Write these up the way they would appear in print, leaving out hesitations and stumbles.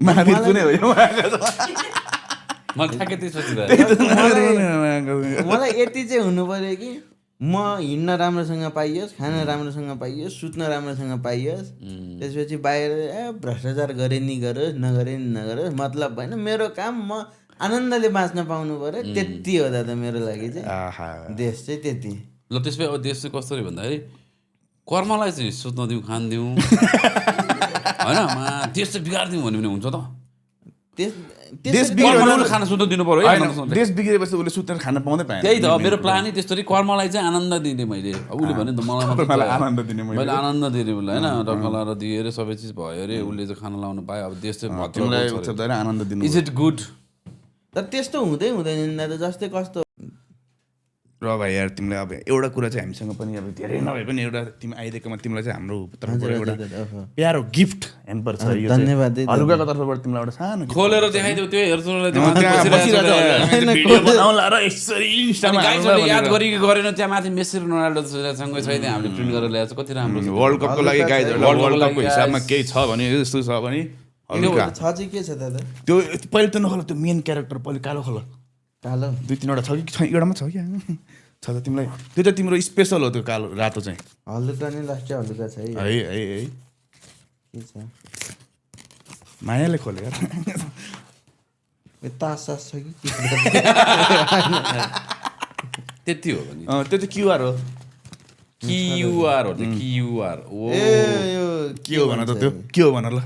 महावीर कुनै हो यो मलाई ठ्याक्कै त्यसपछि मलाई यति चाहिँ हुनु पर्यो कि म हिँड्न राम्रोसँग पाइयोस्, खान राम्रोसँग पाइयोस्, सुत्न राम्रोसँग पाइयोस्। त्यसपछि बाहिर भ्रष्टाचार गरे नि गरोस्, नगरे नि नगरोस्, मतलब भएन। मेरो काम म आनन्दले बाँच्न पाउनु पर्यो, त्यति हो दादा मेरो लागि चाहिँ। देश चाहिँ त्यति। ल त्यसपछि अब देश चाहिँ कसरी भन्दाखेरि कर्मलाई चाहिँ सुत्न दिउँ, खान दिउँ होइन, देश चाहिँ बिगारिदिउँ भन्यो भने हुन्छ त? देश बिग्रियो खाना सुत्न दिनु पर्यो है। देश बिग्रेपछि उसले सुतेर खान पाउँदै पाएन। त्यही त मेरो प्लानै त्यस्तरी कर्मलाई चाहिँ आनन्द दिने मैले। उसले भन्यो नि त मलाई आनन्द दिने मैले आनन्द दिने उसलाई होइन, रकला र दिएर सबै चिज भयो अरे, उसले चाहिँ खाना लाउनु पायो। अब देश चाहिँ आनन्द दिनु। Is it good? तर त्यस्तो हुँदै हुँदैन दादा, जस्तै कस्तो र भाइ यार तिमीलाई अब एउटा कुरा चाहिँ हामीसँग पनि अब धेरै नभए पनि एउटा तिमी आइदिएकोमा तिमीलाई चाहिँ हाम्रो तर्फबाट एउटा प्यारो गिफ्ट ह्याम्पर छ। यो धन्यवाद। हलुकाको तर्फबाट तिमीलाई एउटा सानो खोलेर देखाइदेऊ त्यो हेर्छुलाई याद गरी गरेन। त्यहाँ माथि मेसी रोनाल्डोसँगै छ, त्यहाँ हामीले प्रिन्ट गरेर ल्याएको छ। कति राम्रो वर्ल्ड कपको लागि गाइज, वर्ल्ड कपको हिसाबमा केही छ भने यस्तो छ भने हलुका छ चाहिँ के छ दादा? त्यो पहिले त नखोल, त्यो मेन क्यारेक्टर पहिले कालो खोल। कालो 2-3वटा छ कि छैन? एउटामा छ कि छ त तिमीलाई? त्यो चाहिँ तिम्रो स्पेसल हो त्यो कालो रातो चाहिँ। हलुका नै लास्ट चाहिँ हलुका छ है। है के छ? मायाले खोले यार। तास सास छ कि त्यति हो भने त्यो चाहिँ क्युआर हो। क्युआर हो, क्युआर ओ यो के हो भन त? त्यो के हो भन ल?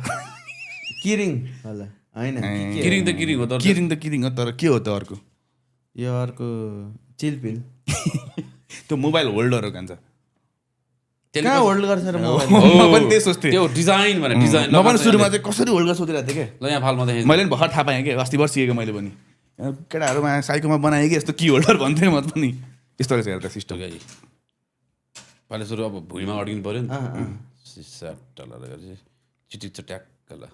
किरिङ होला होइन? किरिङ त किरिङ हो, किरिङ हो, तर के हो त अर्को? यो अर्को चिलपिल। त्यो मोबाइल होल्डर हो कान्छ। कहाँ होल्ड गर्छ र मोबाइल? म पनि त्यही सोच्थेँ। त्यो डिजाइन भने डिजाइन म पनि सुरुमा चाहिँ कसरी होल्ड गर्छ सोधिरहेको थिएँ ल यहाँ फालमा देखेँ। मैले पनि भर्खर थाहा पाएँ कि अस्ति वर्ष सिकेको मैले पनि। केटाहरूमा साइकोमा बनाएँ कि यस्तो की होल्डर भन्थेँ म पनि। यस्तो रहेछ हेर्दा सिस्टम। पहिला सुरु अब भुइँमा अड्किनु पऱ्यो नि, चिटिक चट्याक्क ल।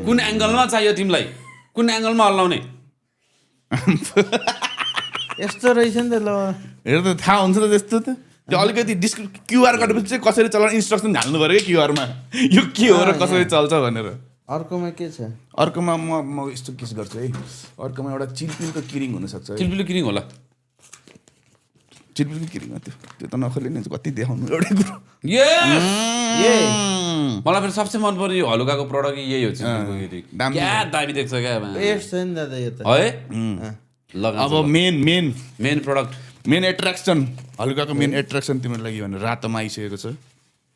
कुन एङ्गलमा चाहियो तिमीलाई? कुन एङ्गलमा हल्लाउने? यस्तो रहेछ नि त। ल हेर्दा थाहा हुन्छ त त्यस्तो त। त्यो अलिकति क्युआर काटेपछि चाहिँ कसरी चलाउने इन्स्ट्रक्सन हाल्नु पऱ्यो कि क्युआरमा, यो के हो र कसरी चल्छ भनेर। अर्कोमा के छ? अर्कोमा म यस्तो केस गर्छु है। अर्कोमा एउटा चिलपिलको किरिङ हुनसक्छ। चिलपिल किरिङ होला। चिलपिलको किरिङ हो त्यो त नखोले नि कति देखाउनु एउटै कुरो। मलाई फेरि सबसे मन पर्ने यो हलुकाको प्रडक्ट यही हो। चिलपिलको किरिङ क्या दामी देख्छ क्या पेस्ट छ नि दादा यो त है। अब मेन प्रडक्ट, मेन एट्र्याक्सन, हलुकाको मेन एट्र्याक्सन तिम्रो लागि भनेर रातोमा आइसकेको छ।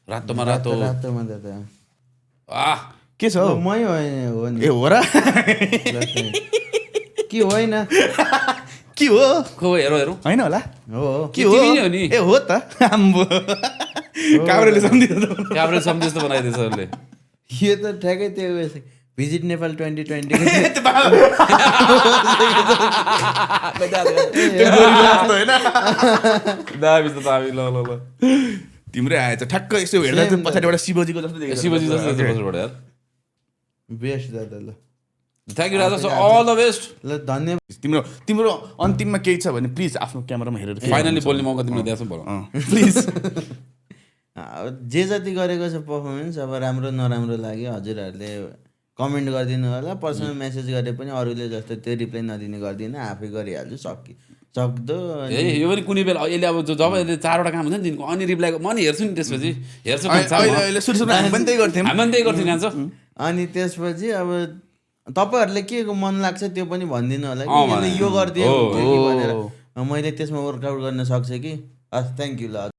रातोमा दादा के छ? मै हो नि। ए हो र? के होइन? के हो? खो हेरौँ होइन होला? हो के हो नि? ए हो त आम्बो काभ्रेले सम्झिँदैछ बनाइदिएछ उसले। यो त ठ्याक्कै त्यो भिजिट नेपाल 2020 तिम्रै आएछ ठ्याक्क। यसो हेर्दा चाहिँ पछाडिबाट शिवजीको जस्तो देखेको। शिवजी जस्तो यार। बेस्ट दादा। ल thank you Raja, so all the best. ल धन्यवाद। तिम्रो अन्तिममा केही छ भने प्लिज आफ्नो क्यामेरामा हेरेर फाइनली बोल्ने मौका तिमीले दिएछ भन प्लिज। जे जति गरेको छ पर्फर्मेन्स, अब राम्रो नराम्रो लाग्यो हजुरहरूले कमेन्ट गरिदिनु होला। पर्सनल मेसेज गरे पनि अरूले जस्तो त्यो रिप्लाई नदिने गर्दिनँ, आफै गरिहाल्छु सक्दो। यो पनि कुनै बेला यसले अब जब यसले 4वटा काम हुन्छ नि दिनको, अनि रिप्लाई म नि हेर्छु नि, त्यसपछि हेर्छु हामी पनि त्यही गर्थ्यौँ खान्छ। अनि त्यसपछि अब तपाईँहरूले के मन लाग्छ त्यो पनि भनिदिनु होला कि यो गरिदियो भनेर, मैले त्यसमा वर्कआउट गर्न सक्छु कि। हस् थ्याङ्क यू। ल